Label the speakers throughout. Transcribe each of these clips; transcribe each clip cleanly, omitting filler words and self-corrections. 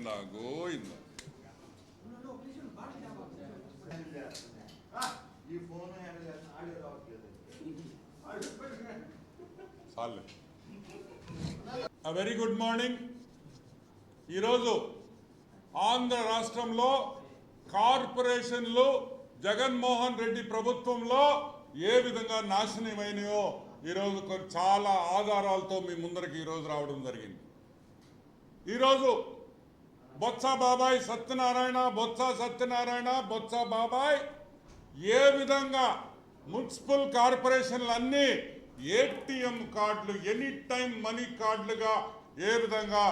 Speaker 1: గోయింద very good morning. ఈరోజు ఆంధ్ర రాష్ట్రంలో కార్పొరేషన్లు జగన్మోహన్ రెడ్డి ప్రభుత్వంలో ఏ విధంగా నాశనమైనాయో ఈరోజు చాలా ఆధారాలతో మీ ముందరికి ఈరోజు రావడం జరిగింది. ఈరోజు బొత్స బాబాయ్ సత్యనారాయణ బొత్స బాబాయ్ ఏ విధంగా మున్సిపల్ కార్పొరేషన్లన్నీ ఏటీఎం కార్డులు ఎనీ టైం మనీ కార్డులుగా ఏ విధంగా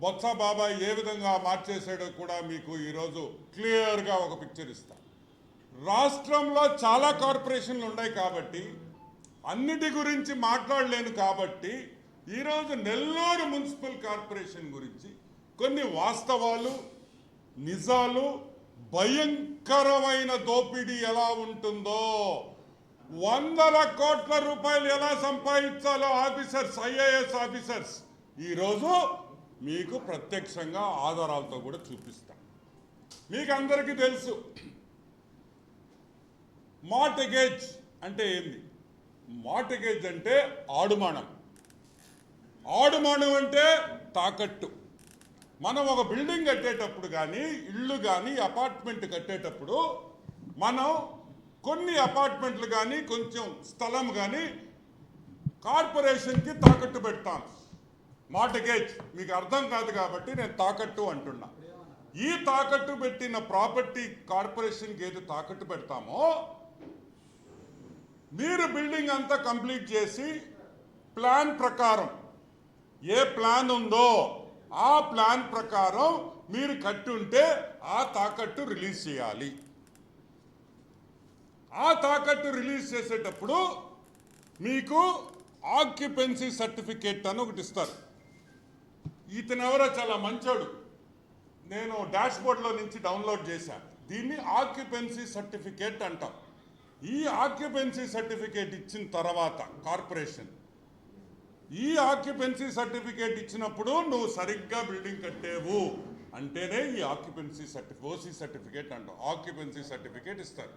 Speaker 1: బొత్స బాబాయ్ ఏ విధంగా మార్చేసాడో కూడా మీకు ఈరోజు క్లియర్గా ఒక పిక్చర్ ఇస్తా. రాష్ట్రంలో చాలా కార్పొరేషన్లు ఉన్నాయి కాబట్టి అన్నిటి గురించి మాట్లాడలేను కాబట్టి ఈరోజు నెల్లూరు మున్సిపల్ కార్పొరేషన్ గురించి కొన్ని వాస్తవాలు నిజాలు భయంకరమైన దోపిడీ ఎలా ఉంటుందో, వందల కోట్ల రూపాయలు ఎలా సంపాదించాలో ఆఫీసర్స్ ఐఏఎస్ ఆఫీసర్స్ ఈరోజు మీకు ప్రత్యక్షంగా ఆధారాలతో కూడా చూపిస్తాం. మీకు అందరికీ తెలుసు మార్టగేజ్ అంటే ఏంది. మార్టగేజ్ అంటే ఆడుమానం. ఆడుమానం అంటే తాకట్టు. మనం ఒక బిల్డింగ్ కట్టేటప్పుడు కానీ ఇళ్ళు కానీ అపార్ట్మెంట్ కట్టేటప్పుడు మనం కొన్ని అపార్ట్మెంట్లు కానీ కొంచెం స్థలం కానీ కార్పొరేషన్కి తాకట్టు పెడతాం. మార్టగేజ్ మీకు అర్థం కాదు కాబట్టి నేను తాకట్టు అంటున్నా. ఈ తాకట్టు పెట్టిన ప్రాపర్టీ కార్పొరేషన్కి ఏది తాకట్టు పెడతామో మీరు బిల్డింగ్ అంతా కంప్లీట్ చేసి ప్లాన్ ప్రకారం ఏ ప్లాన్ ఉందో ఆ ప్లాన్ ప్రకారం మీరు కట్టుంటే ఆ తాకట్టు రిలీజ్ చేయాలి. ఆ తాకట్టు రిలీజ్ చేసేటప్పుడు మీకు ఆక్యుపెన్సీ సర్టిఫికేట్ అని ఒకటి ఇస్తారు. ఇతను ఎవరో చాలా మంచోడు, నేను డాష్ బోర్డ్లో నుంచి డౌన్లోడ్ చేశాను. దీన్ని ఆక్యుపెన్సీ సర్టిఫికేట్ అంటాం. ఈ ఆక్యుపెన్సీ సర్టిఫికేట్ ఇచ్చిన తర్వాత కార్పొరేషన్ ఈ ఆక్యుపెన్సీ సర్టిఫికేట్ ఇచ్చినప్పుడు నువ్వు సరిగ్గా బిల్డింగ్ కట్టేవు అంటేనే ఈ ఆక్యుపెన్సీ ఓసీ సర్టిఫికేట్ అంటాం. ఆక్యుపెన్సీ సర్టిఫికేట్ ఇస్తారు.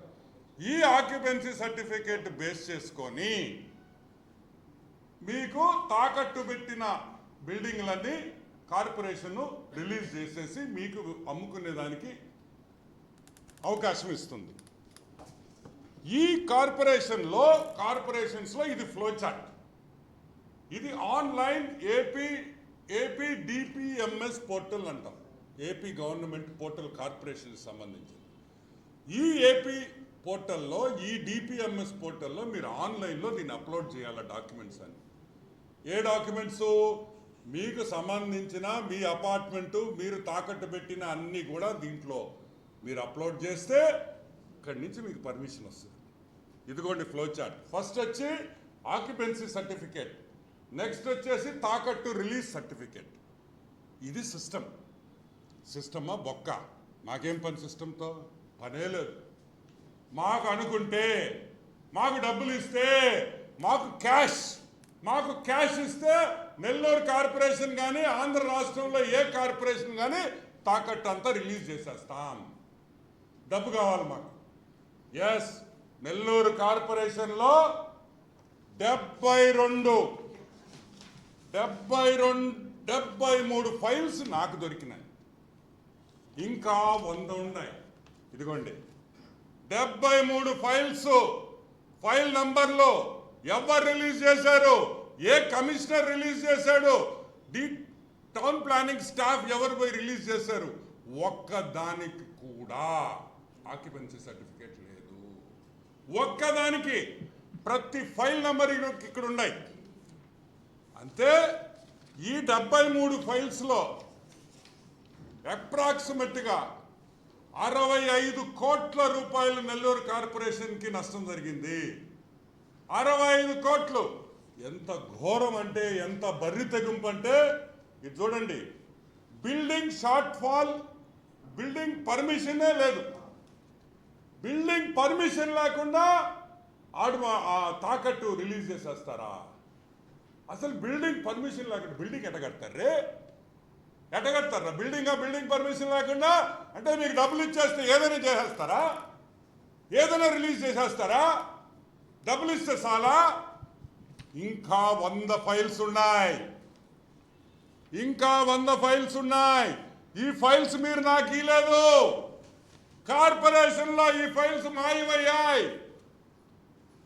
Speaker 1: ఈ ఆక్యుపెన్సీ సర్టిఫికేట్ బేస్ చేసుకొని మీకు తాకట్టు పెట్టిన బిల్డింగ్లన్నీ కార్పొరేషన్ రిలీజ్ చేసేసి మీకు అమ్ముకునేదానికి అవకాశం ఇస్తుంది. ఈ కార్పొరేషన్స్లో ఇది ఫ్లో చార్ట్. ఇది ఆన్లైన్ ఏపీ డిపిఎంఎస్ పోర్టల్ అంటాం. ఏపీ గవర్నమెంట్ పోర్టల్ కార్పొరేషన్కి సంబంధించింది. ఈ ఏపీ పోర్టల్లో ఈ డిపిఎంఎస్ పోర్టల్లో మీరు ఆన్లైన్లో దీన్ని అప్లోడ్ చేయాలి డాక్యుమెంట్స్ అని. ఏ డాక్యుమెంట్స్? మీకు సంబంధించిన మీ అపార్ట్మెంటు మీరు తాకట్టు పెట్టిన అన్నీ కూడా దీంట్లో మీరు అప్లోడ్ చేస్తే ఇక్కడి నుంచి మీకు పర్మిషన్ వస్తుంది. ఇదిగోండి ఫ్లో చార్ట్. ఫస్ట్ వచ్చి ఆక్యుపెన్సీ సర్టిఫికేట్, నెక్స్ట్ వచ్చేసి తాకట్టు రిలీజ్ సర్టిఫికేట్. ఇది సిస్టమా బొక్క. మాకేం పని సిస్టంతో? పనే లేదు. మాకు అనుకుంటే మాకు డబ్బులు ఇస్తే మాకు క్యాష్ ఇస్తే నెల్లూరు కార్పొరేషన్ కానీ ఆంధ్ర రాష్ట్రంలో ఏ కార్పొరేషన్ కానీ తాకట్టు అంతా రిలీజ్ చేసేస్తాం. డబ్బు కావాలి మాకు. ఎస్, నెల్లూరు కార్పొరేషన్లో 73 ఫైల్స్ నాకు దొరికినాయి. ఇంకా 100 ఉన్నాయి. ఇదిగోండి 73 ఫైల్స్. ఫైల్ నంబర్లో ఎవరు రిలీజ్ చేశారు, ఏ కమిషనర్ రిలీజ్ చేశాడు, టౌన్ ప్లానింగ్ స్టాఫ్ ఎవరు పోయి రిలీజ్ చేశారు, ఒక్కదానికి కూడా ఆక్యుపెన్సీ సర్టిఫికేట్ లేదు. ఒక్కదానికి. ప్రతి ఫైల్ నంబర్ ఇక్కడ ఉన్నాయి. అంతే. ఈ 73 ఫైల్స్లో అప్రాక్సిమేట్గా 65 కోట్ల రూపాయలు నెల్లూరు కార్పొరేషన్కి నష్టం జరిగింది. 65 కోట్లు. ఎంత ఘోరం అంటే, ఎంత బర్రి తెగింపు అంటే, ఇది చూడండి. బిల్డింగ్ షార్ట్ ఫాల్, బిల్డింగ్ పర్మిషనే లేదు. బిల్డింగ్ పర్మిషన్ లేకుండా తాకట్టు రిలీజ్ చేసేస్తారా? అసలు బిల్డింగ్ పర్మిషన్ లేకుండా బిల్డింగ్ ఎట్ట కడతారే? ఎట్ట కడతారా? బిల్డింగ్ పర్మిషన్ లేకుండా అంటే మీకు డబ్బులు ఇచ్చేస్తే ఏదైనా చేసేస్తారా? ఏదైనా రిలీజ్ చేసేస్తారా? డబ్బులు ఇస్తే చాలా. ఇంకా 100 ఫైల్స్ ఉన్నాయి, ఇంకా 100 ఫైల్స్ ఉన్నాయి. ఈ ఫైల్స్ మీరు నాకు ఇవ్వలేదు. కార్పొరేషన్లో ఈ ఫైల్స్ మాయమయ్యాయి,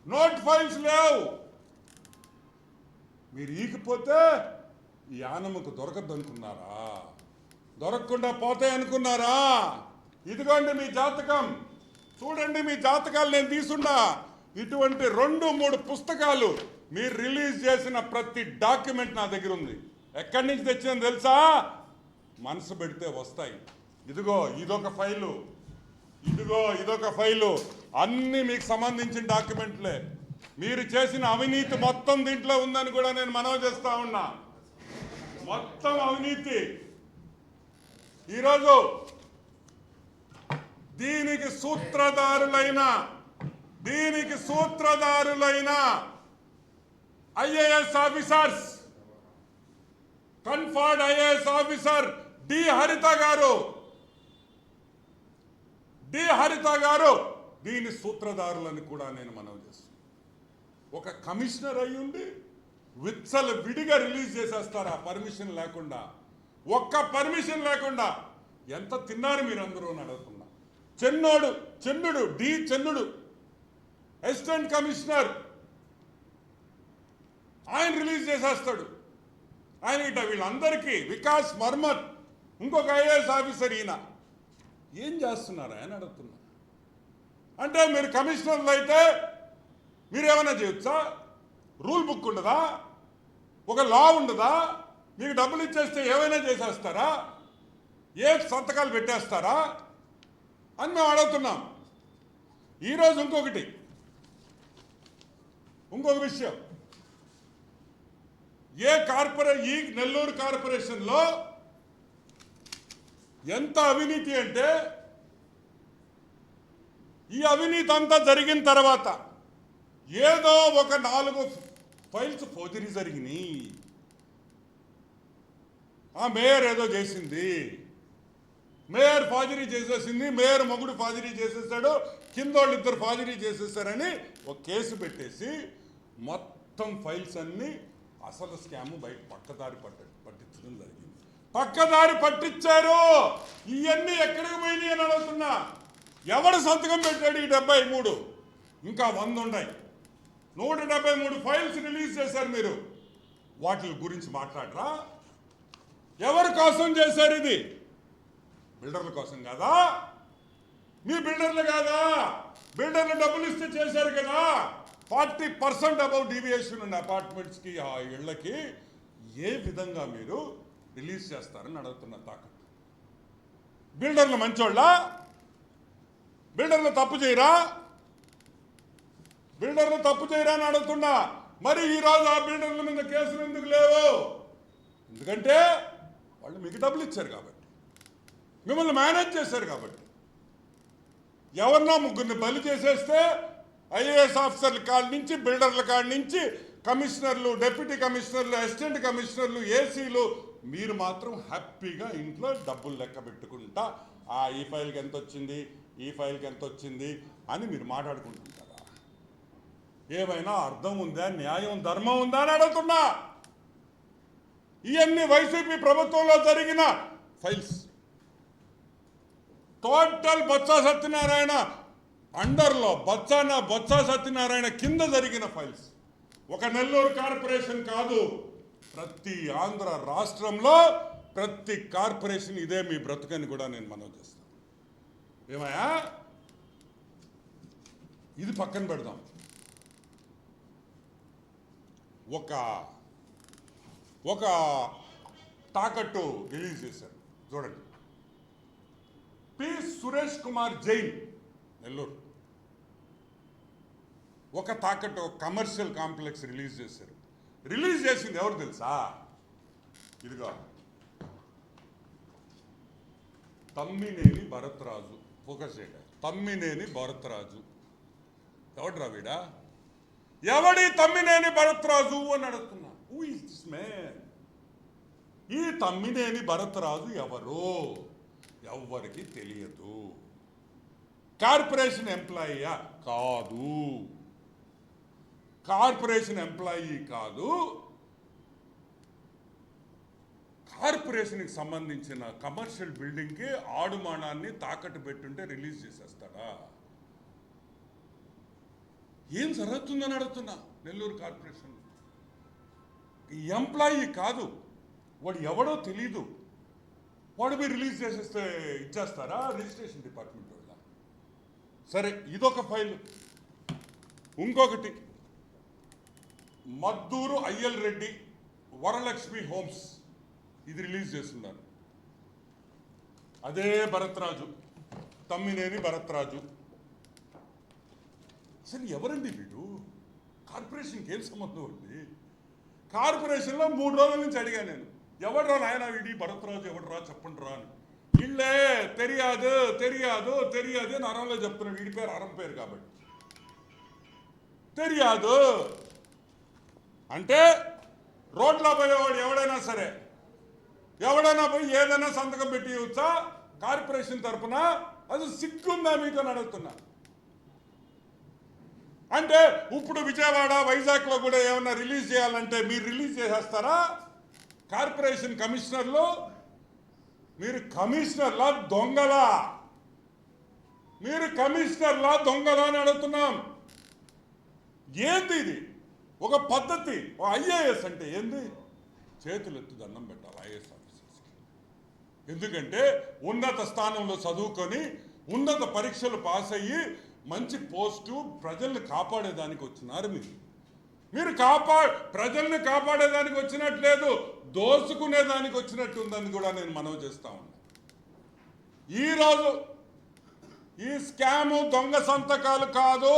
Speaker 1: నోట్ ఫైల్స్ లేవు. మీరు ఈకపోతే ఈ ఆనముకు దొరకద్దు అనుకున్నారా? దొరకకుండా పోతాయి అనుకున్నారా? ఇదిగోండి మీ జాతకం, చూడండి మీ జాతకాలు నేను తీసుండా. ఇటువంటి 2-3 పుస్తకాలు మీరు రిలీజ్ చేసిన ప్రతి డాక్యుమెంట్ నా దగ్గర ఉంది. ఎక్కడి నుంచి తెచ్చిందని తెలుసా? మనసు పెడితే వస్తాయి. ఇదిగో ఇదొక ఫైలు, ఇదిగో ఇదొక ఫైలు. అన్ని మీకు సంబంధించిన డాక్యుమెంట్లే. మీరు చేసిన అవినీతి మొత్తం దీంట్లో ఉందని కూడా నేను మనవి చేస్తా ఉన్నా. మొత్తం అవినీతి. ఈరోజు దీనికి సూత్రధారులైన IAS officers, conferred IAS officer D Haritha గారు దీని సూత్రధారులని కూడా నేను మనవి చేస్తున్నాను. ఒక కమిషనర్ అయ్యుండి విచ్చలు విడిగా రిలీజ్ చేసేస్తారా పర్మిషన్ లేకుండా? ఒక్క పర్మిషన్ లేకుండా. ఎంత తిన్నారు మీరందరూ అని అడుగుతున్నా. చెన్నుడు అసిస్టెంట్ కమిషనర్, ఆయన రిలీజ్ చేసేస్తాడు. ఆయన ఇట వీళ్ళందరికీ వికాస్ మర్మత్, ఇంకొక ఐఏఎస్ ఆఫీసర్, ఈయన ఏం చేస్తున్నారు ఆయన అడుగుతున్నా. అంటే మీరు కమిషనర్లు అయితే మీరేమైనా చేయొచ్చా? రూల్ బుక్ ఉండదా? ఒక లా ఉండదా? మీకు డబ్బులు ఇచ్చేస్తే ఏమైనా చేసేస్తారా? ఏ సంతకాలు పెట్టేస్తారా అని మేము అడుగుతున్నాం. ఈరోజు ఇంకొక విషయం, ఈ నెల్లూరు కార్పొరేషన్లో ఎంత అవినీతి అంటే, ఈ అవినీతి అంతా జరిగిన తర్వాత ఏదో ఒక 4 ఫైల్స్ ఫోర్జరీ జరిగినాయి. ఆ మేయర్ ఏదో చేసింది, మేయర్ ఫార్జరీ చేసేసింది, మేయర్ మొగుడు ఫార్జరీ చేసేసాడు, కిందోళ్ళు 2 ఫార్జరీ చేసేసారని ఒక కేసు పెట్టేసి మొత్తం ఫైల్స్ అన్నీ అసలు స్కామ్ బయట పక్కదారి పట్టించడం జరిగింది. పక్కదారి పట్టించారు. ఇవన్నీ ఎక్కడికి పోయినాయి అని అడుగుతున్నా. ఎవడు సంతకం పెట్టాడు ఈ 73? ఇంకా 100 ఉన్నాయి. 173 ఫైల్స్ రిలీజ్ చేశారు మీరు. వాటి గురించి మాట్లాడరా? ఎవరి కోసం చేశారు ఇది? బిల్డర్ల కోసం కాదా? మీ బిల్డర్లు కాదా? బిల్డర్లు డబ్బులు ఇస్తే చేశారు కదా. 40% అబౌవ్ డీవియేషన్ ఉన్న అపార్ట్మెంట్స్కి, ఆ ఇళ్లకి ఏ విధంగా మీరు రిలీజ్ చేస్తారని అడుగుతున్న తాకట్టు. బిల్డర్లు మంచోళ్ళ? బిల్డర్లు తప్పు చేయరా? అని అడుగుతున్నా. మరి ఈరోజు ఆ బిల్డర్ల మీద కేసులు ఎందుకు లేవు? ఎందుకంటే వాళ్ళు మీకు డబ్బులు ఇచ్చారు కాబట్టి, మిమ్మల్ని మేనేజ్ చేశారు కాబట్టి. ఎవరన్నా 3 బలి చేసేస్తే ఐఏఎస్ ఆఫీసర్ల కాడి నుంచి, బిల్డర్ల కాడి నుంచి, కమిషనర్లు, డిప్యూటీ కమిషనర్లు, అసిస్టెంట్ కమిషనర్లు, ఏసీలు, మీరు మాత్రం హ్యాపీగా ఇంట్లో డబ్బులు లెక్క పెట్టుకుంటా ఈ ఫైల్కి ఎంత వచ్చింది, ఈ ఫైల్కి ఎంత వచ్చింది అని మీరు మాట్లాడుకుంటుంటారా? ఏమైనా అర్థం ఉందా? న్యాయం, ధర్మం ఉందా అని అడుగుతున్నా. ఇవన్నీ వైసీపీ ప్రభుత్వంలో జరిగిన ఫైల్స్. టోటల్ బొత్స సత్యనారాయణ అండర్లో బొత్స సత్యనారాయణ కింద జరిగిన ఫైల్స్. ఒక నెల్లూరు కార్పొరేషన్ కాదు, ప్రతి ఆంధ్ర రాష్ట్రంలో ప్రతి కార్పొరేషన్ ఇదే మీ బ్రతుకని కూడా నేను మనవి చేస్తాను. ఏమయ్యా, ఇది పక్కన పెడదాం. ఒక తాకట్టు రిలీజ్ చేశారు చూడండి. పి సురేష్ కుమార్ జైన్, నెల్లూరు. ఒక తాకట్టు, ఒక కమర్షియల్ కాంప్లెక్స్ రిలీజ్ చేశారు. రిలీజ్ చేసింది ఎవరు తెలుసా? ఇదిగో తమ్మినేని భరత్రాజు. ఫోకస్ చేయగా తమ్మినేని భరత్రాజు. ఎవడ్రా వీడా? ఎవడి తమ్మినేని భరత్రాజు అని అడుగుతున్నా. Who is this man? ఈ తమ్మినేని భరతరాజు ఎవరు? ఎవ్వరికి తెలియదు. కార్పొరేషన్ ఎంప్లాయీయా? కాదు. కార్పొరేషన్ ఎంప్లాయీ కాదు. కార్పొరేషన్కి సంబంధించిన కమర్షియల్ బిల్డింగ్కి ఆడుమానాన్ని తాకట్టు పెట్టుంటే రిలీజ్ చేసేస్తాడా? ఏం జరుగుతుందని అడుగుతున్నా. నెల్లూరు కార్పొరేషన్ ఎంప్లాయీ కాదు, వాడు ఎవడో తెలీదు, వాడు మీరు రిలీజ్ చేసేస్తే ఇచ్చేస్తారా రిజిస్ట్రేషన్ డిపార్ట్మెంట్ వాళ్ళ? సరే, ఇదొక ఫైల్. ఇంకొకటి, మద్దూరు అయ్యల్ రెడ్డి వరలక్ష్మి హోమ్స్, ఇది రిలీజ్ చేస్తున్నారు. అదే భరత్రాజు, తమ్మినేని భరత్రాజు. అసలు ఎవరండి వీడు? కార్పొరేషన్కి ఏం సంబంధం ఉంది? కార్పొరేషన్లో 3 రోజుల నుంచి అడిగా నేను, ఎవడరా నాయన వీడి భరత్రాజు, ఎవడరా చెప్పండి రా అని. వీళ్ళే తెలియదు తెలియదు తెలియదు అని అరంలో చెప్తున్నాడు. వీడి పేరు అరం పేరు కాబట్టి తెలియదు అంటే, రోడ్లో పోయేవాడు ఎవడైనా సరే, ఎవడైనా పోయి ఏదైనా సంతకం పెట్టి ఇవ్వచ్చా కార్పొరేషన్ తరఫున? అది సిగ్గుందా మీకు అని అడుగుతున్నా. అంటే ఇప్పుడు విజయవాడ, వైజాగ్లో కూడా ఏమన్నా రిలీజ్ చేయాలంటే మీరు రిలీజ్ చేసేస్తారా? కార్పొరేషన్ కమిషనర్లు, మీరు కమిషనర్లా దొంగలా? మీరు కమిషనర్లా దొంగలా అని అడుగుతున్నాం. ఏంది ఇది? ఒక పద్ధతి. ఐఏఎస్ అంటే ఏంది? చేతులు ఎత్తి దండం పెట్టాలి ఐఏఎస్ ఆఫీసర్స్కి. ఎందుకంటే ఉన్నత స్థానంలో చదువుకొని ఉన్నత పరీక్షలు పాస్ అయ్యి మంచి పోస్టు, ప్రజల్ని కాపాడేదానికి వచ్చినారు మీరు. మీరు ప్రజల్ని కాపాడేదానికి వచ్చినట్లేదు, దోసుకునేదానికి వచ్చినట్టు ఉందని కూడా నేను మనవి చేస్తా ఉన్నా. ఈరోజు ఈ స్కాము దొంగ సంతకాలు కాదు,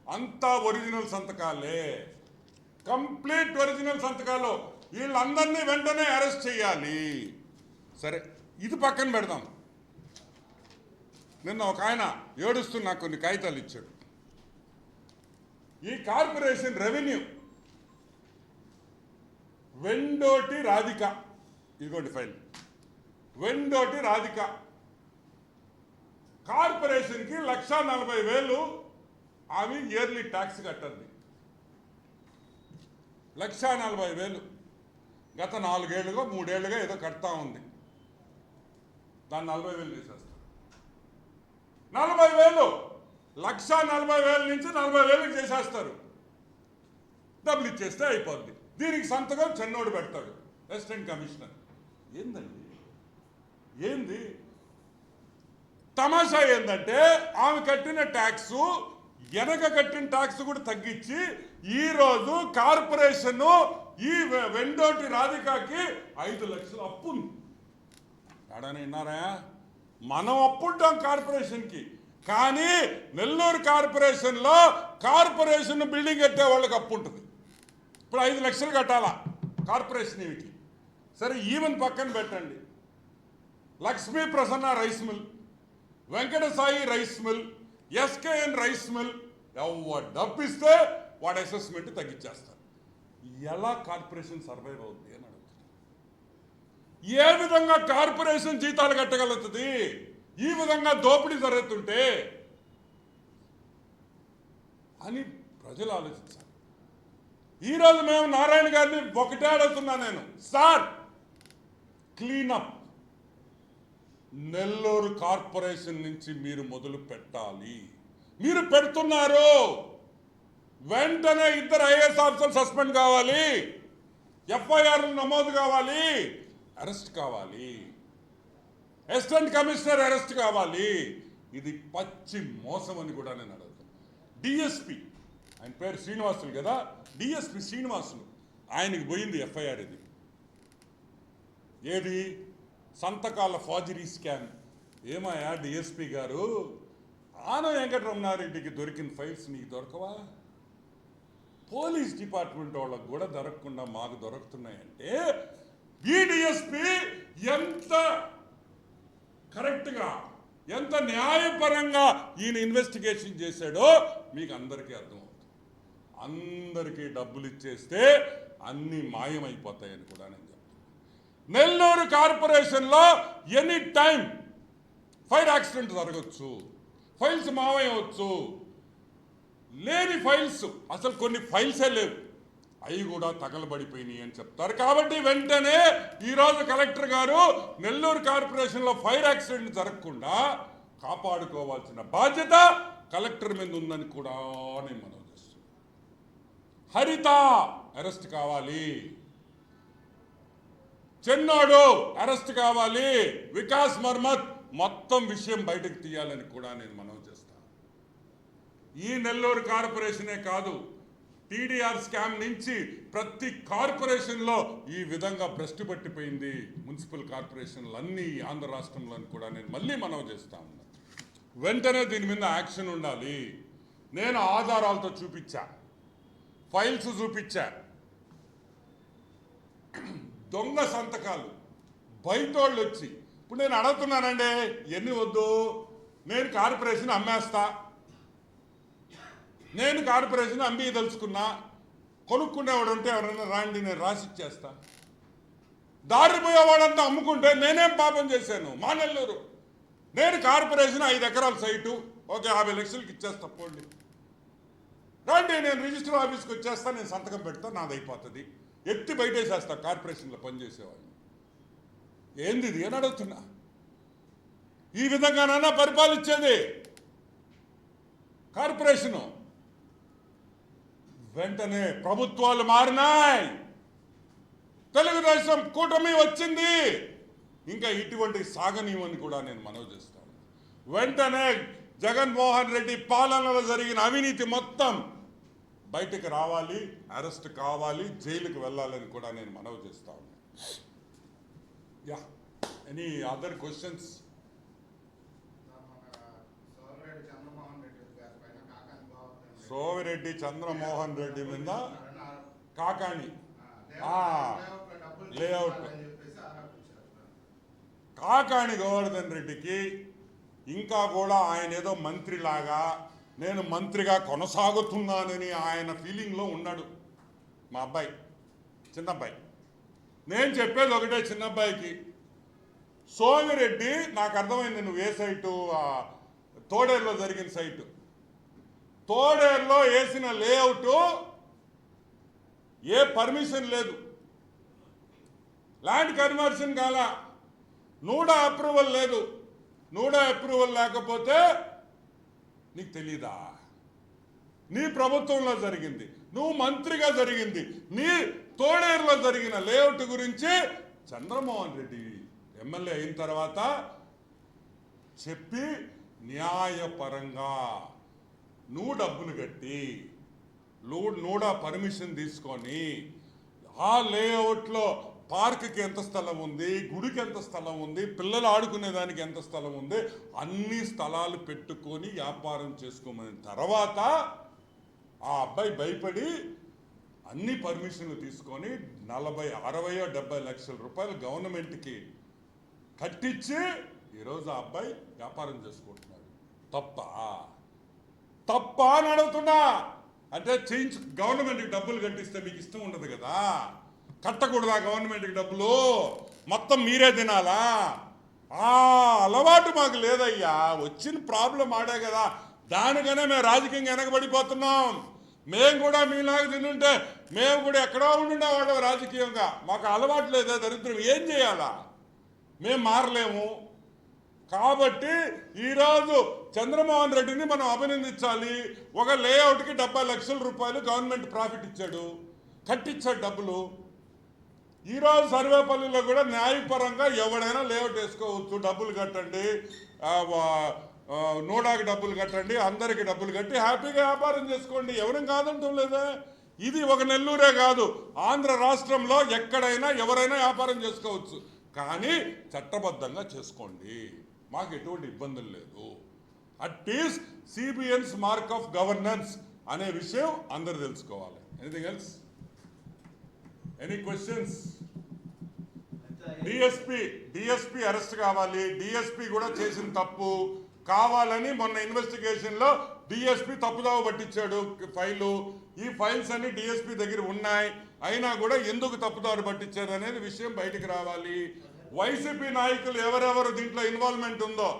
Speaker 1: అంతా ఒరిజినల్ సంతకాలే, కంప్లీట్ ఒరిజినల్ సంతకాలు. వీళ్ళందరినీ వెంటనే అరెస్ట్ చేయాలి. సరే, ఇది పక్కన పెడదాం. నిన్న ఒక ఆయన ఏడుస్తూ నాకు కొన్ని కాగితాలు ఇచ్చాడు. ఈ కార్పొరేషన్ రెవెన్యూ వెండోటి రాధిక, ఇదిగోండి ఫైల్. వెండోటి రాధిక కార్పొరేషన్కి 1,40,000 ఆమె ఇయర్లీ ట్యాక్స్ కట్టండి. 1,40,000 గత 4 ఏళ్ళుగా 3 ఏళ్ళుగా ఏదో కడతా ఉంది. దాన్ని 40,000 చేసేస్తారు. 40,000, 1,40,000 నుంచి 40,000 చేసేస్తారు. డబ్బులు ఇచ్చేస్తే అయిపోద్ది. దీనికి సంతకం చెన్నోడు పెడతాడు, అసిస్టెంట్ కమిషనర్. ఏందండి? ఏంది తమాషా? ఏంటంటే ఆమె కట్టిన ట్యాక్స్, వెనక కట్టిన ట్యాక్స్ కూడా తగ్గించి ఈరోజు కార్పొరేషన్ ఈ వెండోటి రాధికకి 5 లక్షలు అప్పు ఉంది. ఎడని విన్నారా? మనం అప్పుంటాం కార్పొరేషన్కి, కానీ నెల్లూరు కార్పొరేషన్లో కార్పొరేషన్ బిల్డింగ్ కట్టే వాళ్ళకి అప్పు ఉంటుంది. ఇప్పుడు 5 లక్షలు కట్టాలా కార్పొరేషన్ ఈమెకి. సరే, ఈవెన్ పక్కన పెట్టండి. Lakshmi Prasanna rice mill, Venkatasai rice mill, SKN rice mill, ఎవరు డబ్బిస్తే వాడు అసెస్మెంట్ తగ్గించేస్తారు. ఎలా కార్పొరేషన్ సర్వైవ్ అవుతుంది అని అడుగుతుంది. ఏ విధంగా కార్పొరేషన్ జీతాలు కట్టగలుగుతుంది ఈ విధంగా దోపిడీ జరుగుతుంటే అని ప్రజలు ఆలోచించాలి. ఈరోజు మేము నారాయణ గారిని ఒకటే అడుగుతున్నా నేను, సార్ క్లీనప్ నెల్లూరు కార్పొరేషన్ నుంచి మీరు మొదలు పెట్టాలి. మీరు పెడుతున్నారు, వెంటనే 2 ఐఏఎస్ ఆఫీసర్లు సస్పెండ్ కావాలి, ఎఫ్ఐఆర్లు నమోదు కావాలి, అరెస్ట్ కావాలి, అసిస్టెంట్ కమిషనర్ అరెస్ట్ కావాలి. ఇది పచ్చి మోసం అని కూడా నేను అడుగుతాను. డిఎస్పి, ఆయన పేరు శ్రీనివాసులు కదా, డిఎస్పి శ్రీనివాసులు, ఆయనకి పోయింది ఎఫ్ఐఆర్. ఇది ఏది? సంతకాల ఫార్జరీ స్కామ్. ఏమయ్యా డిఎస్పి గారు, ఆనం వెంకటరమణారెడ్డికి దొరికిన ఫైల్స్ నీకు దొరకవా? పోలీస్ డిపార్ట్మెంట్ వాళ్ళకు కూడా దొరకకుండా మాకు దొరుకుతున్నాయంటే ఈ డిఎస్పి ఎంత కరెక్ట్గా, ఎంత న్యాయపరంగా ఈయన ఇన్వెస్టిగేషన్ చేశాడో మీకు అందరికీ అర్థమవుతుంది. అందరికీ డబ్బులు ఇచ్చేస్తే అన్నీ మాయమైపోతాయని కూడా నేను చెప్తాను. నెల్లూరు కార్పొరేషన్లో ఎనీ టైం ఫైర్ యాక్సిడెంట్ జరగచ్చు, ఫైల్స్ మావయ్యవచ్చు. లేని ఫైల్స్, అసలు కొన్ని ఫైల్సే లేవు, అవి కూడా తగలబడిపోయినాయి అని చెప్తారు. కాబట్టి వెంటనే ఈరోజు కలెక్టర్ గారు నెల్లూరు కార్పొరేషన్లో ఫైర్ యాక్సిడెంట్ జరగకుండా కాపాడుకోవాల్సిన బాధ్యత కలెక్టర్ మీద ఉందని కూడా నేను మనం చేస్తున్నాను. హరిత అరెస్ట్ కావాలి, చెన్నోడు అరెస్ట్ కావాలి, వికాస్ మర్మత్ మొత్తం విషయం బయటకు తీయాలని కూడా నేను మనవి చేస్తాను. ఈ నెల్లూరు కార్పొరేషనే కాదు, టీడీఆర్ స్కామ్ నుంచి ప్రతి కార్పొరేషన్లో ఈ విధంగా భ్రష్టు పట్టిపోయింది. మున్సిపల్ కార్పొరేషన్లు అన్నీ ఆంధ్ర రాష్ట్రంలో కూడా నేను మళ్ళీ మనవి చేస్తా ఉన్నాను. వెంటనే దీని మీద యాక్షన్ ఉండాలి. నేను ఆధారాలతో చూపించా, ఫైల్స్ చూపించా, దొంగ సంతకాలు బయటోళ్ళు వచ్చి. ఇప్పుడు నేను అడుగుతున్నానండి, ఎన్ని వద్దు, నేను కార్పొరేషన్ అమ్మేస్తా, నేను కార్పొరేషన్ అమ్మి తెలుసుకున్నా, కొనుక్కునేవాడు ఉంటే ఎవరైనా రాండి నేను రాసిచ్చేస్తా. దారిపోయేవాడంతా అమ్ముకుంటే నేనేం పాపం చేశాను? మా నెల్లూరు నేను కార్పొరేషన్ 5 ఎకరాల సైటు ఓకే 50 లక్షలకి ఇచ్చేస్తా, పోండి రండి, నేను రిజిస్టర్ ఆఫీస్కి వచ్చేస్తా, నేను సంతకం పెడతా, నాది అయిపోతుంది, ఎత్తి బయటేసేస్తా కార్పొరేషన్లో పనిచేసేవాడిని. ఏంది ఇది అని అడుగుతున్నా. ఈ విధంగానన్నా పరిపాలించేది కార్పొరేషను. వెంటనే ప్రభుత్వాలు మారినాయి, తెలుగుదేశం కూటమి వచ్చింది, ఇంకా ఇటువంటి సాగనీయమని కూడా నేను మనవి చేస్తాను. వెంటనే జగన్మోహన్ రెడ్డి పాలనలో జరిగిన అవినీతి మొత్తం బయటకు రావాలి, అరెస్ట్ కావాలి, జైలుకు వెళ్ళాలని కూడా నేను మనవి చేస్తా ఉన్నాను. Yeah, any other questions? Somireddy Chandramohan Reddy మీద కాకాణి లేఅవుట్, కాకాణి గోవర్ధన్ రెడ్డికి ఇంకా కూడా ఆయన ఏదో మంత్రిలాగా నేను మంత్రిగా కొనసాగుతున్నానని ఆయన ఫీలింగ్లో ఉన్నాడు మా అబ్బాయి, చిన్నబ్బాయి. నేను చెప్పేది ఒకటే చిన్నబ్బాయికి, సోమిరెడ్డి నాకు అర్థమైంది నువ్వు ఏ సైటు, తోడేరులో జరిగిన సైటు, తోడేరులో వేసిన లేఅవుట్ ఏ పర్మిషన్ లేదు, ల్యాండ్ కన్వర్షన్ కాల, నూడా అప్రూవల్ లేదు. నూడా అప్రూవల్ లేకపోతే నీకు తెలీదా? నీ ప్రభుత్వంలో జరిగింది, నువ్వు మంత్రిగా జరిగింది, నీ తోడేరులో జరిగిన లేఅవుట్ గురించి చంద్రమోహన్ రెడ్డి ఎమ్మెల్యే అయిన తర్వాత చెప్పి న్యాయపరంగా నువ్వు డబ్బులు కట్టి నూడా పర్మిషన్ తీసుకొని ఆ లేఅవుట్లో పార్క్కి ఎంత స్థలం ఉంది, గుడికి ఎంత స్థలం ఉంది, పిల్లలు ఆడుకునేదానికి ఎంత స్థలం ఉంది, అన్ని స్థలాలు పెట్టుకొని వ్యాపారం చేసుకోమని తర్వాత ఆ అబ్బాయి భయపడి అన్ని పర్మిషన్లు తీసుకొని 40, 60, 70 లక్షల రూపాయలు గవర్నమెంట్కి కట్టించి ఈరోజు ఆ అబ్బాయి వ్యాపారం చేసుకుంటున్నాడు. తప్ప అని అడుగుతున్నా. అంటే గవర్నమెంట్కి డబ్బులు కట్టిస్తే మీకు ఇష్టం ఉండదు కదా, కట్టకూడదా గవర్నమెంట్కి డబ్బులు, మొత్తం మీరే తినాలా? ఆ అలవాటు మాకు లేదయ్యా, వచ్చిన ప్రాబ్లం ఆడే కదా, దానికనే మేము రాజకీయంగా వెనకబడిపోతున్నాం. మేము కూడా మీలాగా తినుంటే మేము కూడా ఎక్కడో ఉండుండేవాళ్ళం రాజకీయంగా, మాకు అలవాటు లేదా దరిద్రం, ఏం చేయాలా? మేము మారలేము. కాబట్టి ఈరోజు చంద్రమోహన్ రెడ్డిని మనం అభినందించాలి. ఒక లేఅవుట్కి 70 లక్షల రూపాయలు గవర్నమెంట్ ప్రాఫిట్ ఇచ్చాడు, కట్టించాడు డబ్బులు. ఈరోజు సర్వేపల్లిలో కూడా న్యాయపరంగా ఎవడైనా లేఅవుట్ వేసుకోవచ్చు, డబ్బులు కట్టండి, నోడాకి డబ్బులు కట్టండి, అందరికి డబ్బులు కట్టి హ్యాపీగా వ్యాపారం చేసుకోండి, ఎవరేం కాదంటం లేదా? ఇది ఒక నెల్లూరే కాదు, ఆంధ్ర రాష్ట్రంలో ఎక్కడైనా ఎవరైనా వ్యాపారం చేసుకోవచ్చు, కానీ చట్టబద్ధంగా చేసుకోండి, మాకు ఎటువంటి ఇబ్బందులు లేదు. At least CBN's mark of governance అనే విషయం అందరూ తెలుసుకోవాలి. Anything else? Any questions? DSP arrest కావాలి. డిఎస్పీ కూడా చేసిన తప్పు కావాలని మొన్న ఇన్వెస్టిగేషన్లో డిఎస్పీ తప్పుదావ పట్టించాడు ఫైలు. ఈ ఫైల్స్ అన్ని డిఎస్పీ దగ్గర ఉన్నాయి. అయినా కూడా ఎందుకు తప్పుదారి పట్టించారు అనేది విషయం బయటికి రావాలి. వైసీపీ నాయకులు ఎవరెవరు దీంట్లో ఇన్వాల్వ్మెంట్ ఉందో,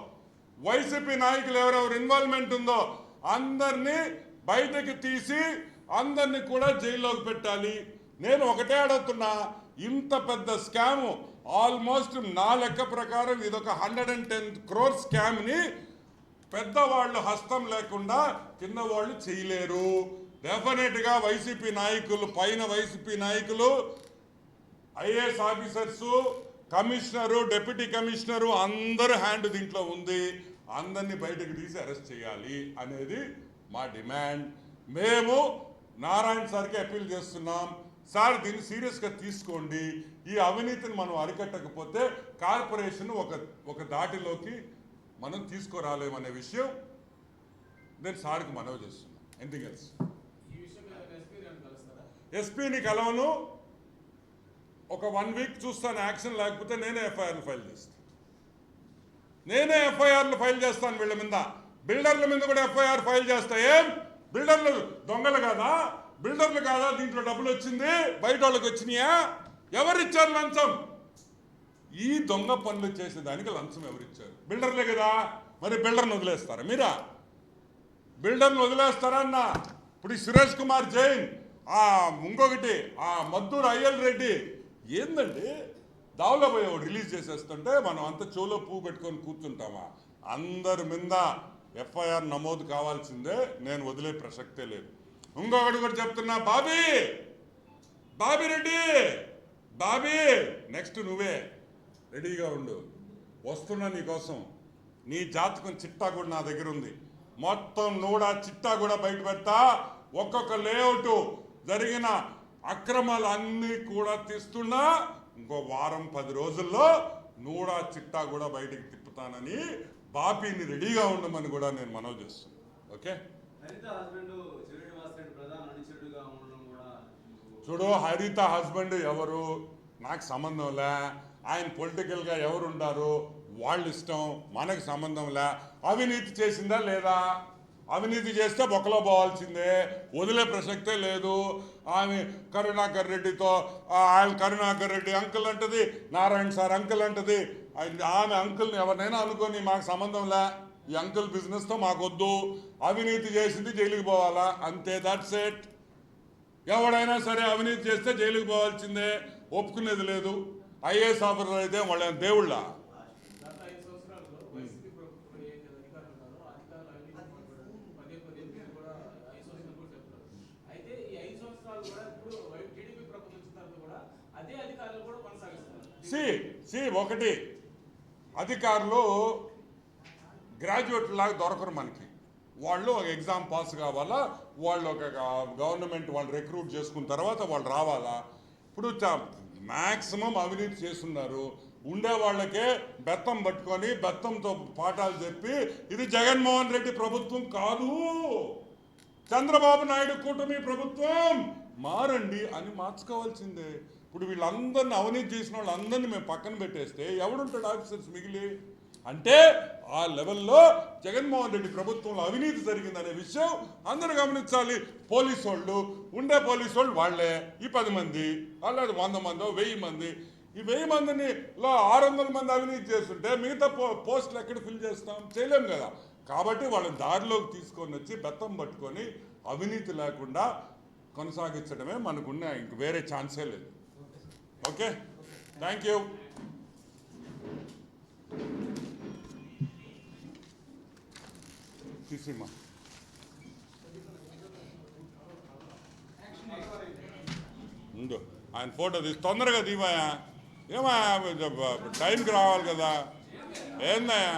Speaker 1: వైసీపీ నాయకులు ఎవరెవరు ఇన్వాల్వ్మెంట్ ఉందో అందరినీ బయటకు తీసి అందరినీ కూడా జైల్లోకి పెట్టాలి. నేను ఒకటే అడుగుతున్నా, ఇంత పెద్ద స్కాము ఆల్మోస్ట్ నా లెక్క ప్రకారం ఇదొక 110 crore స్కామ్ని పెద్దవాళ్ళు హస్తం లేకుండా కింద వాళ్ళు చేయలేరు. డెఫినెట్గా వైసీపీ నాయకులు, పైన వైసీపీ నాయకులు, IAS officers, commissioner, deputy commissioner అందరు హ్యాండ్ దీంట్లో ఉంది. అందరినీ బయటకు తీసి అరెస్ట్ చేయాలి అనేది మా డిమాండ్. మేము నారాయణ సార్కి అప్పీల్ చేస్తున్నాం, సార్ దీన్ని సీరియస్గా తీసుకోండి. ఈ అవినీతిని మనం అరికట్టకపోతే కార్పొరేషన్ ఒక దాటిలోకి మనం తీసుకురాలేమనే విషయం నేను సార్కి మనవి చేస్తున్నాను. Anything else? ఎస్పీని కలవను, ఒక 1 week చూస్తాను. యాక్షన్ లేకపోతే నేనే ఎఫ్ఐఆర్లు ఫైల్ చేస్తాను. నేనే ఎఫ్ఐఆర్లు ఫైల్ చేస్తాను వీళ్ళ మీద. బిల్డర్ల మీద కూడా ఎఫ్ఐఆర్ ఫైల్ చేస్తా. ఏం బిల్డర్లు దొంగలు కాదా? బిల్డర్లు కాదా దీంట్లో డబ్బులు వచ్చింది? బయట వాళ్ళకి వచ్చినాయా? ఎవరిచ్చారు లంచం? ఈ దొంగ పనులు చేసేదానికి లంచం ఎవరిచ్చారు? బిల్డర్లే కదా. మరి బిల్డర్ని వదిలేస్తారా మీరా? బిల్డర్ని వదిలేస్తారా అన్న? ఇప్పుడు ఈ సురేష్ కుమార్ జైన్, ఇంకొకటి మద్దూరు అయ్యల్ రెడ్డి, ఏందండి దావులో పోయి రిలీజ్ చేసేస్తుంటే మనం అంతా చెవులో పువ్వు పెట్టుకొని కూర్చుంటామా? అందరి మీద ఎఫ్ఐఆర్ నమోదు కావాల్సిందే, నేను వదిలే ప్రసక్తే లేదు. ఇంకొకటి కూడా చెప్తున్నా, బాబీ రెడ్డి, నెక్స్ట్ నువ్వే రెడీగా ఉండు, వస్తున్నా నీకోసం. నీ జాతకం చిట్టా కూడా నా దగ్గర ఉంది. మొత్తం నూడా చిట్టా కూడా బయట పెడతా. ఒక్కొక్క లేఅవుట్ జరిగిన అక్రమాలు అన్నీ కూడా తీస్తున్నా. ఇంకో వారం 10 రోజుల్లో నూడా చిట్టా కూడా బయటికి తిప్పుతానని బాపీని రెడీగా ఉండమని కూడా నేను మనవి చేస్తున్నాను. ఓకే, చూడు, హరిత హస్బెండ్ ఎవరు నాకు సంబంధంలే. ఆయన పొలిటికల్గా ఎవరుండారు వాళ్ళు ఇష్టం, మనకు సంబంధంలే. అవినీతి చేసిందా లేదా? అవినీతి చేస్తే బొక్కలో పోవాల్సిందే, వదిలే ప్రసక్తే లేదు. ఆమె కరుణాకర్ రెడ్డితో, ఆయన కరుణాకర్ రెడ్డి అంకుల్ అంటది, నారాయణ సార్ అంకుల్ అంటది. ఆమె అంకుల్ని ఎవరినైనా అనుకొని మాకు సంబంధంలే, ఈ అంకుల్ బిజినెస్తో మాకొద్దు. అవినీతి చేసింది జైలుకి పోవాలా, అంతే, దట్స్ ఇట్. ఎవడైనా సరే అవినీతి చేస్తే జైలుకి పోవాల్సిందే, ఒప్పుకునేది లేదు. ఐఏఎస్ ఆఫీసర్ అయితే వాళ్ళ దేవుళ్ళ. ఒకటి, అధికారులు గ్రాడ్యుయేట్ లాగా దొరకరు మనకి. వాళ్ళు ఒక ఎగ్జామ్ పాస్ కావాలా, వాళ్ళు ఒక గవర్నమెంట్ వాళ్ళు రిక్రూట్ చేసుకున్న తర్వాత వాళ్ళు రావాలా. ఇప్పుడు మ్యాక్సిమం అవినీతి చేస్తున్నారు. ఉండే వాళ్ళకే బెత్తం పట్టుకొని బెత్తంతో పాఠాలు చెప్పి ఇది జగన్మోహన్ రెడ్డి ప్రభుత్వం కాదు, చంద్రబాబు నాయుడు కూటమి ప్రభుత్వం, మారండి అని మార్చుకోవాల్సిందే. ఇప్పుడు వీళ్ళందరినీ అవినీతి చేసిన వాళ్ళందరినీ మేము పక్కన పెట్టేస్తే ఎవడుంటాడు ఆఫీసర్స్ మిగిలి? అంటే ఆ లెవెల్లో జగన్మోహన్ రెడ్డి ప్రభుత్వంలో అవినీతి జరిగిందనే విషయం అందరూ గమనించాలి. పోలీసు వాళ్ళు, ఉండే పోలీసు వాళ్ళు వాళ్ళే, ఈ 10 మంది, అలాగే 100 మందో 1000 మంది. ఈ 1000 మందిలో 600 మంది అవినీతి చేస్తుంటే మిగతా పోస్టులు ఎక్కడ ఫిల్ చేస్తాం? చేయలేం కదా. కాబట్టి వాళ్ళని దారిలోకి తీసుకొని వచ్చి బెత్తం పట్టుకొని అవినీతి లేకుండా కొనసాగించడమే మనకున్న, ఇంక వేరే ఛాన్సే లేదు. Okay, thank you. తీసిమ్మా, ఉండు, ఆయన ఫోటో తీసి తొందరగా దీవాయా. ఏమా టైంకి రావాలి కదా, ఏందయ్యా?